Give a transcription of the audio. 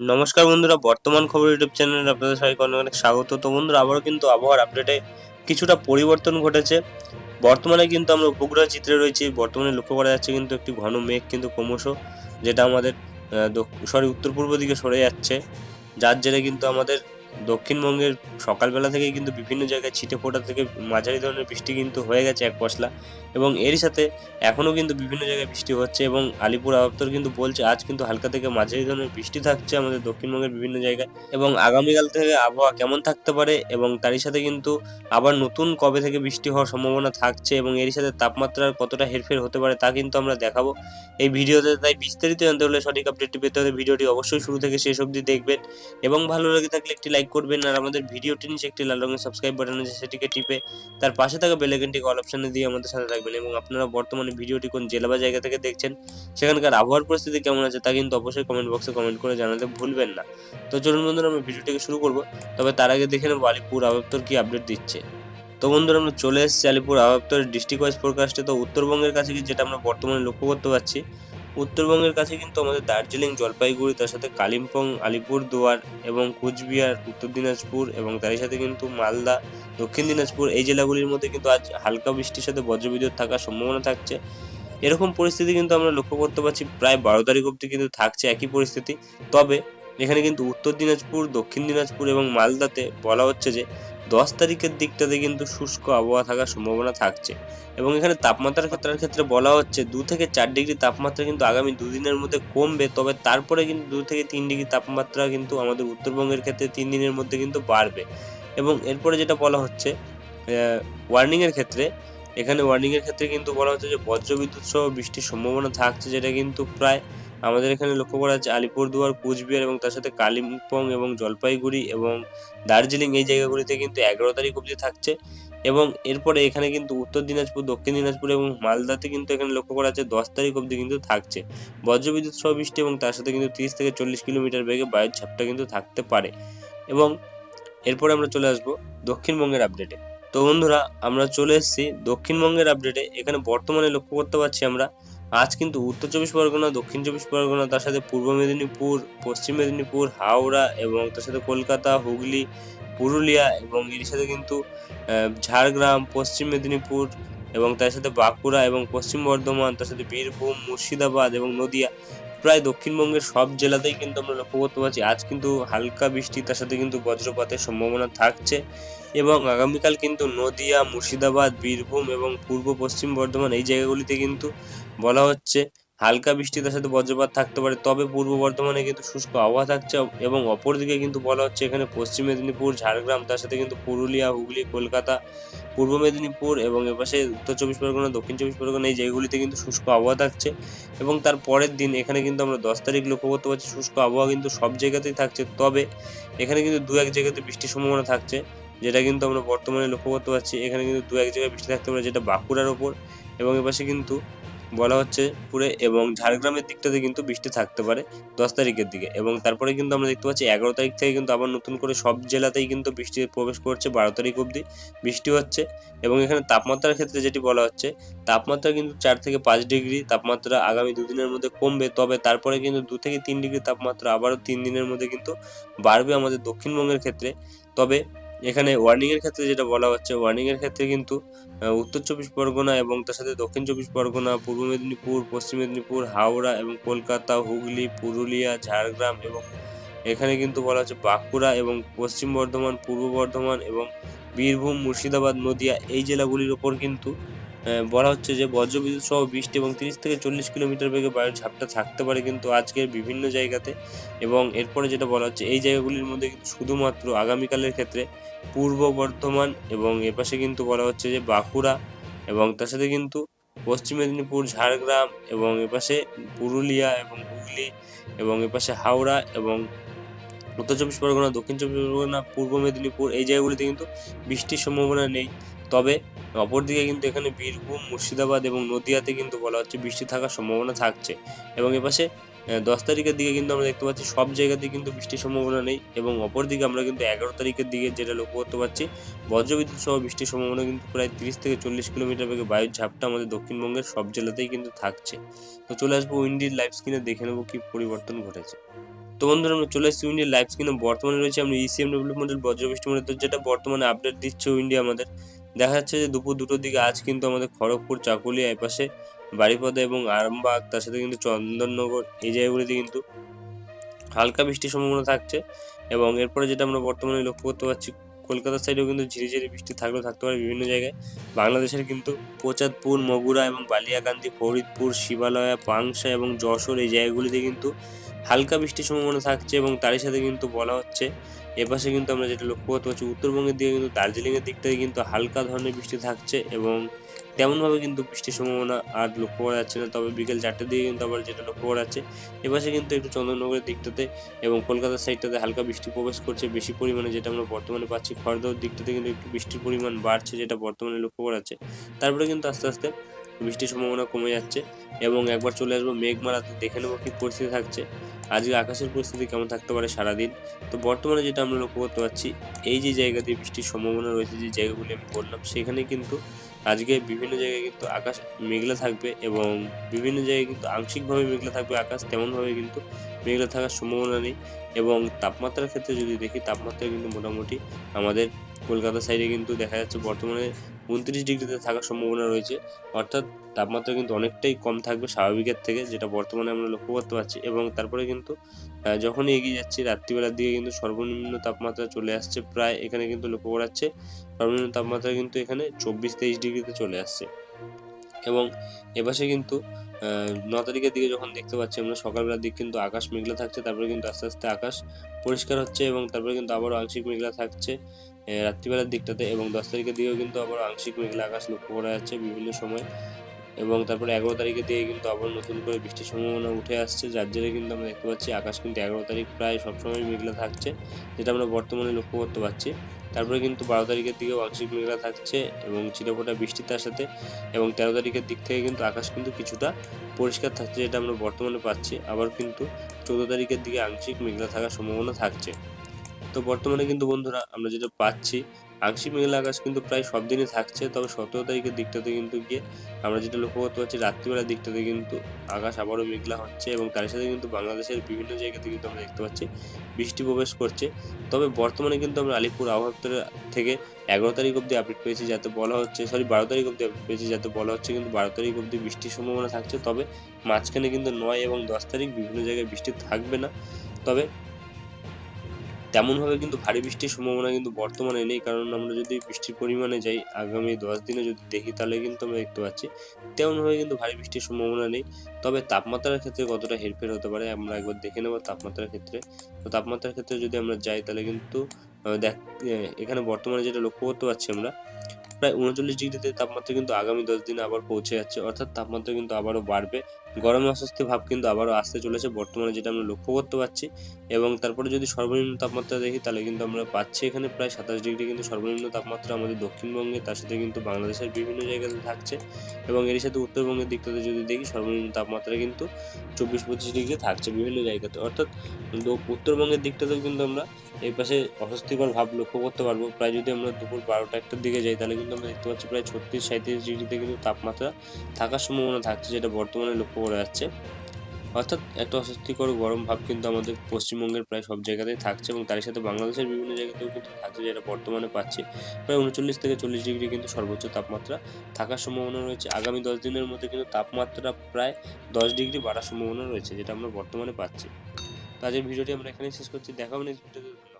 নমস্কার বন্ধুরা, বর্তমান খবর ইউটিউব চ্যানেলে আপনাদের সবাইকে অনেক অনেক স্বাগত। তো বন্ধুরা, আবারও কিন্তু আবহাওয়ার আপডেটে কিছুটা পরিবর্তন ঘটেছে। বর্তমানে কিন্তু আমরা উপগ্রহ চিত্রে রয়েছি। বর্তমানে লক্ষ্য করা যাচ্ছে কিন্তু একটি ঘন মেঘ কিন্তু ক্রমশ, যেটা আমাদের উত্তর পূর্ব দিকে সরে যাচ্ছে। যার জেরে কিন্তু আমাদের দক্ষিণবঙ্গের সকালবেলা থেকেই কিন্তু বিভিন্ন জায়গায় ছিটেফোঁটা থেকে মাঝারি ধরনের বৃষ্টি কিন্তু হয়ে গেছে এক পশলা, এবং এরই সাথে এখনও কিন্তু বিভিন্ন জায়গায় বৃষ্টি হচ্ছে। এবং আলিপুর আবহাওয়া দপ্তর কিন্তু বলছে আজ কিন্তু হালকা থেকে মাঝারি ধরনের বৃষ্টি থাকছে আমাদের দক্ষিণবঙ্গের বিভিন্ন জায়গায়। এবং আগামীকাল থেকে আবহাওয়া কেমন থাকতে পারে এবং তারই সাথে কিন্তু আবার নতুন কবে থেকে বৃষ্টি হওয়ার সম্ভাবনা থাকছে এবং এরই সাথে তাপমাত্রার কতটা হেরফের হতে পারে তা কিন্তু আমরা দেখাবো এই ভিডিওতে। তাই বিস্তারিত জানতে হলে, সঠিক আপডেটটি পেতে হলে ভিডিওটি অবশ্যই শুরু থেকে শেষ অবধি দেখবেন এবং ভালো লেগে থাকলে একটি লাইক করবেন। আর আমাদের ভিডিওটির নিচে একটি লাল রঙের সাবস্ক্রাইব বাটন আছে, সেটিকে টিপে তার পাশে থাকা বেল আইকনটিকে অল অপশনে দিয়ে আমাদের সাথে থাকবেন। এবং আপনারা বর্তমানে ভিডিওটি কোন জেলা বা জায়গা থেকে দেখছেন, সেখানকার আবহাওয়ার পরিস্থিতি কেমন আছে তা কিন্তু অবশ্যই কমেন্ট বক্সে কমেন্ট করে জানাতে ভুলবেন না। তো চলুন বন্ধুরা, আমরা ভিডিওটিকে শুরু করব। তবে তার আগে দেখে নেব আলিপুর আবহাওয়া দপ্তর কি আপডেট দিচ্ছে। তো বন্ধুরা, আমরা চলে এসেছি আলিপুর আবহাওয়া দপ্তরের ডিস্ট্রিক্ট ওয়াইজ ফোরকাস্টে। তো উত্তরবঙ্গের কাছে যেটা আমরা বর্তমানে লক্ষ্য করতে পারছি, উত্তরবঙ্গের কাছে কিন্তু আমাদের দার্জিলিং, জলপাইগুড়ি, তার সাথে কালিম্পং, আলিপুরদুয়ার এবং কুচবিহার, উত্তর দিনাজপুর এবং তারই সাথে কিন্তু মালদা, দক্ষিণ দিনাজপুর, এই জেলাগুলির মধ্যে কিন্তু আজ হালকা বৃষ্টির সাথে বজ্রবিদ্যুৎ থাকার সম্ভাবনা থাকছে। এরকম পরিস্থিতি কিন্তু আমরা লক্ষ্য করতে পারছি প্রায় 12 তারিখ অবধি কিন্তু থাকছে একই পরিস্থিতি। তবে এখানে কিন্তু উত্তর দিনাজপুর, দক্ষিণ দিনাজপুর এবং মালদাতে বলা হচ্ছে যে 10 তারিখের দিকটাতে কিন্তু শুষ্ক আবহাওয়া থাকার সম্ভাবনা থাকছে। এবং এখানে তাপমাত্রার ক্ষেত্রে বলা হচ্ছে 2 থেকে 4 ডিগ্রি তাপমাত্রা কিন্তু আগামী দুদিনের মধ্যে কমবে। তবে তারপরে কিন্তু 2 থেকে 3 ডিগ্রি তাপমাত্রা কিন্তু আমাদের উত্তরবঙ্গের ক্ষেত্রে 3 দিনের মধ্যে কিন্তু বাড়বে। এবং এরপরে যেটা বলা হচ্ছে ওয়ার্নিংয়ের ক্ষেত্রে, এখানে ওয়ার্নিংয়ের ক্ষেত্রে কিন্তু বলা হচ্ছে যে বজ্রবিদ্যুৎ সহ বৃষ্টির সম্ভাবনা থাকছে, যেটা কিন্তু প্রায় আমাদের এখানে লক্ষ্য করা যাচ্ছে আলিপুরদুয়ার, কুচবিহার এবং তার সাথে কালিম্পং এবং জলপাইগুড়ি এবং দার্জিলিং, এই জায়গাগুলিতে কিন্তু 11 তারিখ অবধি থাকছে। এবং এরপরে এখানে কিন্তু উত্তর দিনাজপুর, দক্ষিণ দিনাজপুর এবং মালদাতে কিন্তু এখানে লক্ষ্য করা যাচ্ছে 10 তারিখ অবধি কিন্তু থাকছে বজ্রবিদ্যুৎ সহ বৃষ্টি, এবং তার সাথে কিন্তু 30 থেকে 40 কিলোমিটার বেগে বায়ুর ঝাপটা কিন্তু থাকতে পারে। এবং এরপরে আমরা চলে আসবো দক্ষিণবঙ্গের আপডেটে। তো বন্ধুরা, আমরা চলে এসেছি দক্ষিণবঙ্গের আপডেটে। এখানে বর্তমানে লক্ষ্য করতে পারছি আমরা আজ কিন্তু উত্তর চব্বিশ পরগনা, দক্ষিণ চব্বিশ পরগনা, তার সাথে পূর্ব মেদিনীপুর, পশ্চিম মেদিনীপুর, হাওড়া এবং তার সাথে কলকাতা, হুগলি, পুরুলিয়া এবং এর সাথে কিন্তু ঝাড়গ্রাম, পশ্চিম মেদিনীপুর এবং তার সাথে বাঁকুড়া এবং পশ্চিম বর্ধমান, তার সাথে বীরভূম, মুর্শিদাবাদ এবং নদিয়া, প্রায় দক্ষিণবঙ্গের সব জেলাতেই কিন্তু আমরা লক্ষ্য করতে পারছি আজ কিন্তু হালকা বৃষ্টি, তার সাথে কিন্তু বজ্রপাতের সম্ভাবনা থাকছে। এবং আগামীকাল কিন্তু নদিয়া, মুর্শিদাবাদ, বীরভূম এবং পূর্ব পশ্চিম বর্ধমান, এই জায়গাগুলিতে কিন্তু বলা হচ্ছে হালকা বৃষ্টি তার সাথে বজ্রপাত থাকতে পারে। তবে পূর্ব বর্ধমানে কিন্তু শুষ্ক আবহাওয়া থাকছে। এবং অপরদিকে কিন্তু বলা হচ্ছে এখানে পশ্চিম মেদিনীপুর, ঝাড়গ্রাম, তার সাথে কিন্তু পুরুলিয়া, হুগলি, কলকাতা, পূর্ব মেদিনীপুর এবং এপাশে উত্তর চব্বিশ পরগনা, দক্ষিণ চব্বিশ পরগনা, এই জায়গাগুলিতে কিন্তু শুষ্ক আবহাওয়া থাকছে। এবং তার পরের দিন এখানে কিন্তু আমরা 10 তারিখ লক্ষ্য করতে পারছি শুষ্ক আবহাওয়া কিন্তু সব জায়গাতেই থাকছে। তবে এখানে কিন্তু 2-1 জায়গাতে বৃষ্টির সম্ভাবনা থাকছে, যেটা কিন্তু আমরা বর্তমানে লক্ষ্য করতে পারছি। এখানে কিন্তু 2-1 জায়গায় বৃষ্টি থাকতে পারে, যেটা বাঁকুড়ার ওপর। এবং এপাশে কিন্তু বলা হচ্ছে পুরে এবং ঝাড়গ্রামের দিকটাতে কিন্তু বৃষ্টি থাকতে পারে 10 তারিখের দিকে। এবং তারপরে কিন্তু আমরা দেখতে পাচ্ছি 11 তারিখ থেকে কিন্তু আবার নতুন করে সব জেলাতেই কিন্তু বৃষ্টি প্রবেশ করছে, 12 তারিখ অবধি বৃষ্টি হচ্ছে। এবং এখানে তাপমাত্রার ক্ষেত্রে যেটি বলা হচ্ছে, তাপমাত্রা কিন্তু 4 থেকে 5 ডিগ্রি তাপমাত্রা আগামী দুদিনের মধ্যে কমবে। তবে তারপরে কিন্তু 2 থেকে 3 ডিগ্রি তাপমাত্রা আবারও 3 দিনের মধ্যে কিন্তু বাড়বে আমাদের দক্ষিণবঙ্গের ক্ষেত্রে। তবে এখানে ওয়ার্নিংয়ের ক্ষেত্রে যেটা বলা হচ্ছে, ওয়ার্নিংয়ের ক্ষেত্রে কিন্তু উত্তর চব্বিশ পরগনা এবং তার সাথে দক্ষিণ চব্বিশ পরগনা, পূর্ব মেদিনীপুর, পশ্চিম মেদিনীপুর, হাওড়া এবং কলকাতা, হুগলি, পুরুলিয়া, ঝাড়গ্রাম এবং এখানে কিন্তু বলা হচ্ছে বাঁকুড়া এবং পশ্চিম বর্ধমান, পূর্ব বর্ধমান এবং বীরভূম, মুর্শিদাবাদ, নদিয়া, এই জেলাগুলির ওপর কিন্তু বলা হচ্ছে যে বজ্রবিদ্যুৎ সহ বৃষ্টি এবং 30 থেকে 40 কিলোমিটার বেগে বায়ুর ঝাপটা থাকতে পারে কিন্তু আজকের বিভিন্ন জায়গাতে। এবং এরপরে যেটা বলা হচ্ছে এই জায়গাগুলির মধ্যে কিন্তু শুধুমাত্র আগামীকালের ক্ষেত্রে পূর্ব বর্ধমান এবং এপাশে কিন্তু বলা হচ্ছে যে বাঁকুড়া এবং তার সাথে কিন্তু পশ্চিম মেদিনীপুর, ঝাড়গ্রাম এবং এপাশে পুরুলিয়া এবং হুগলি এবং এপাশে হাওড়া এবং উত্তর চব্বিশ পরগনা, দক্ষিণ চব্বিশ পরগনা, পূর্ব মেদিনীপুর, এই জায়গাগুলিতে কিন্তু বৃষ্টির সম্ভাবনা নেই। তবে অপরদিকে কিন্তু এখানে বীরভূম, মুর্শিদাবাদ এবং নদিয়াতে কিন্তু বলা হচ্ছে বৃষ্টি থাকার সম্ভাবনা থাকছে। এবং এপাশে 10 তারিখের দিকে কিন্তু আমরা দেখতে পাচ্ছি সব জায়গাতেই কিন্তু বৃষ্টির সম্ভাবনা নেই। এবং অপরদিকে আমরা কিন্তু 11 তারিখের দিকে যেটা লক্ষ্য করতে পারছি, বজ্রবিদ্যুৎ সহ বৃষ্টির সম্ভাবনা কিন্তু প্রায় 30 থেকে 40 কিলোমিটার বেগে বায়ুর ঝাপটা আমাদের দক্ষিণবঙ্গের সব জেলাতেই কিন্তু থাকছে। তো চলে আসবো উইন্ডির লাইভ স্ক্রিনে, দেখে নেবো কি পরিবর্তন ঘটেছে। তো বন্ধুরা আমরা চলে এসেছি ইন্ডিয়ার লাইভ স্ক্রিনে। বর্তমানে রয়েছে আমরা ECMW মডেল বজ্রবৃষ্টি মডেল, যেটা বর্তমানে আপডেট দিচ্ছে ইন্ডিয়া আমাদের। দেখা যাচ্ছে যে দুপুর 2টোর দিকে আজ কিন্তু আমাদের খড়গপুর, চাকুলিয়া, এপাশে বারিপদা এবং আরামবাগ, তার সাথে কিন্তু চন্দননগর, এই জায়গাগুলিতে কিন্তু হালকা বৃষ্টির সম্ভাবনা থাকছে। এবং এরপরে যেটা আমরা বর্তমানে লক্ষ্য করতে পারছি, কলকাতার সাইডেও কিন্তু ঝিরিঝিরি বৃষ্টি থাকলেও থাকতে পারে বিভিন্ন জায়গায়। বাংলাদেশের কিন্তু কোচাতপুর, মগুরা এবং বালিয়াকান্দি, ফরিদপুর, শিবালয়া, পাংশা এবং যশোর, এই জায়গাগুলিতে কিন্তু হালকা বৃষ্টির সম্ভাবনা থাকছে। এবং তারই সাথে কিন্তু বলা হচ্ছে এপাশে কিন্তু আমরা যেটা লক্ষ্য করতে পারছি, উত্তরবঙ্গের দিকে কিন্তু দার্জিলিংয়ের দিক থেকে কিন্তু হালকা ধরনের বৃষ্টি থাকছে এবং তেমনভাবে কিন্তু বৃষ্টির সম্ভাবনা আর লক্ষ্য করা যাচ্ছে না। তবে বিকেল 4টের দিকে কিন্তু আবার যেটা লক্ষ্য করা যাচ্ছে, এপাশে কিন্তু একটু চন্দননগরের দিকটাতে এবং কলকাতার সাইডটাতে হালকা বৃষ্টি প্রবেশ করছে বেশি পরিমাণে, যেটা আমরা বর্তমানে পাচ্ছি। খড়দহর দিকটাতে কিন্তু একটু বৃষ্টির পরিমাণ বাড়ছে, যেটা বর্তমানে লক্ষ্য করা যাচ্ছে। তারপরে কিন্তু আস্তে আস্তে বৃষ্টির সম্ভাবনা কমে যাচ্ছে এবং একবার চলে আসবো মেঘমালাতে, দেখে নেবো কী পরিস্থিতি থাকছে, আজকে আকাশের পরিস্থিতি কেমন থাকতে পারে সারাদিন। তো বর্তমানে যেটা আমরা লক্ষ্য করতে পারছি, এই যে জায়গা দিয়ে বৃষ্টির সম্ভাবনা রয়েছে, যে জায়গাগুলি আমি বললাম, সেখানে কিন্তু আজকে বিভিন্ন জায়গায় কিন্তু আকাশ মেঘলা থাকবে এবং বিভিন্ন জায়গায় কিন্তু আংশিকভাবে মেঘলা থাকবে আকাশ, তেমনভাবে কিন্তু মেঘলা থাকার সম্ভাবনা নেই। এবং তাপমাত্রার ক্ষেত্রে যদি দেখি, তাপমাত্রা কিন্তু মোটামুটি আমাদের কলকাতা সাইডে কিন্তু দেখা যাচ্ছে বর্তমানে 29 ডিগ্রিতে থাকার সম্ভাবনা রয়েছে, অর্থাৎ তাপমাত্রা কিন্তু অনেকটাই কম থাকবে স্বাভাবিকের থেকে, যেটা বর্তমানে আমরা লক্ষ্য করতে পারছি। এবং তারপরে কিন্তু যখনই এগিয়ে যাচ্ছি রাত্রিবেলার দিকে কিন্তু সর্বনিম্ন তাপমাত্রা চলে আসছে প্রায়, এখানে কিন্তু লক্ষ্য করা যাচ্ছে সর্বনিম্ন তাপমাত্রা কিন্তু এখানে 24-23 ডিগ্রিতে চলে আসছে। এবং এপাশে কিন্তু 9 তারিখের দিকে যখন দেখতে পাচ্ছি আমরা সকালবেলার দিক কিন্তু আকাশ মেঘলা থাকছে, তারপরে কিন্তু আস্তে আস্তে আকাশ পরিষ্কার হচ্ছে এবং তারপরে কিন্তু আবারও আংশিক মেঘলা থাকছে রাত্রিবেলার দিকটাতে। এবং 10 তারিখের দিকেও কিন্তু আবার আংশিক মেঘলা আকাশ লক্ষ্য করা যাচ্ছে বিভিন্ন সময়। এবং তারপরে 11 তারিখের দিকে কিন্তু আবার নতুন করে বৃষ্টির সম্ভাবনা উঠে আসছে, যার জেরে কিন্তু আমরা দেখতে পাচ্ছি আকাশ কিন্তু 11 তারিখ প্রায় সবসময় মেঘলা থাকছে, যেটা আমরা বর্তমানে লক্ষ্য করতে পারছি। তারপরে কিন্তু 12 তারিখের দিকেও আংশিক মেঘলা থাকছে এবং ছিটেফোঁটা বৃষ্টি তার সাথে। এবং 13 তারিখের দিক থেকে কিন্তু আকাশ কিন্তু কিছুটা পরিষ্কার থাকছে, যেটা আমরা বর্তমানে পাচ্ছি। আবার কিন্তু 14 তারিখের দিকে আংশিক মেঘলা থাকার সম্ভাবনা থাকছে। তো বর্তমানে কিন্তু বন্ধুরা আমরা যেটা পাচ্ছি, আংশিক মেঘলা আকাশ কিন্তু প্রায় সব দিনই থাকছে। তবে 17 তারিখের দিকটাতে কিন্তু গিয়ে আমরা যেটা লক্ষ্য করতে পারছি, রাত্রিবেলার দিকটাতে কিন্তু আকাশ আবারও মেঘলা হচ্ছে এবং তার সাথে কিন্তু বাংলাদেশের বিভিন্ন জায়গাতে কিন্তু আমরা দেখতে পাচ্ছি বৃষ্টি প্রবেশ করছে। তবে বর্তমানে কিন্তু আমরা আলিপুর আবহাওয়া দপ্তরের থেকে 11 তারিখ অবধি আপডেট পেয়েছি, যাতে বলা হচ্ছে 12 তারিখ অবধি আপডেট পেয়েছি, যাতে বলা হচ্ছে কিন্তু 12 তারিখ অবধি বৃষ্টির সম্ভাবনা থাকছে। তবে মাঝখানে কিন্তু 9 এবং 10 তারিখ বিভিন্ন জায়গায় বৃষ্টি থাকবে না। তবে তেমনভাবে কিন্তু ভারী বৃষ্টির সম্ভাবনা কিন্তু বর্তমানে নেই, কারণ আমরা যদি বৃষ্টির পরিমাণে যাই আগামী 10 দিনে যদি দেখি, তাহলে কিন্তু আমরা দেখতে পাচ্ছি তেমনভাবে কিন্তু ভারী বৃষ্টির সম্ভাবনা নেই। তবে তাপমাত্রার ক্ষেত্রে কতটা হেরফের হতে পারে আমরা একবার দেখে নেব তাপমাত্রার ক্ষেত্রে। তো তাপমাত্রার ক্ষেত্রে যদি আমরা যাই, তাহলে কিন্তু এখানে বর্তমানে যেটা লক্ষ্য করতে পারছি আমরা, প্রায় 39 ডিগ্রিতে তাপমাত্রা কিন্তু আগামী 10 দিনে আবার পৌঁছে যাচ্ছে, অর্থাৎ তাপমাত্রা কিন্তু আবারও বাড়বে। গরমে অস্বস্তি ভাব কিন্তু আবারও আসতে চলেছে বর্তমানে, যেটা আমরা লক্ষ্য করতে পারছি। এবং তারপরে যদি সর্বনিম্ন তাপমাত্রা দেখি, তাহলে কিন্তু আমরা পাচ্ছি এখানে প্রায় 27 ডিগ্রি কিন্তু সর্বনিম্ন তাপমাত্রা আমাদের দক্ষিণবঙ্গে, তার সাথে কিন্তু বাংলাদেশের বিভিন্ন জায়গাতে থাকছে। এবং এর সাথে উত্তরবঙ্গের দিকটাতে যদি দেখি, সর্বনিম্ন তাপমাত্রা কিন্তু 24-25 ডিগ্রি থাকছে বিভিন্ন জায়গাতে, অর্থাৎ উত্তরবঙ্গের দিকটাতেও কিন্তু আমরা এই পাশে অস্বস্তিকর ভাব লক্ষ্য করতে পারবো। প্রায় যদি আমরা দুপুর 12টা-1টার দিকে যাই, তাহলে কিন্তু আমরা দেখতে পাচ্ছি প্রায় 36-37 ডিগ্রিতে কিন্তু তাপমাত্রা থাকার সম্ভাবনা থাকছে, যেটা বর্তমানে লক্ষ্য করা যাচ্ছে। অর্থাৎ একটা অস্বস্তিকর গরম ভাব কিন্তু আমাদের পশ্চিমবঙ্গের প্রায় সব জায়গাতেই থাকছে এবং তার সাথে বাংলাদেশের বিভিন্ন জায়গাতেও কিন্তু থাকছে, যেটা বর্তমানে পাচ্ছি। প্রায় 39-40 ডিগ্রি কিন্তু সর্বোচ্চ তাপমাত্রা থাকার সম্ভাবনা রয়েছে। আগামী 10 দিনের মধ্যে কিন্তু তাপমাত্রা প্রায় 10 ডিগ্রি বাড়ার সম্ভাবনা রয়েছে, যেটা আমরা বর্তমানে পাচ্ছি। তো আজকের ভিডিওটি আমরা এখানেই শেষ করছি। দেখা হবে নেক্সট ভিডিওতে।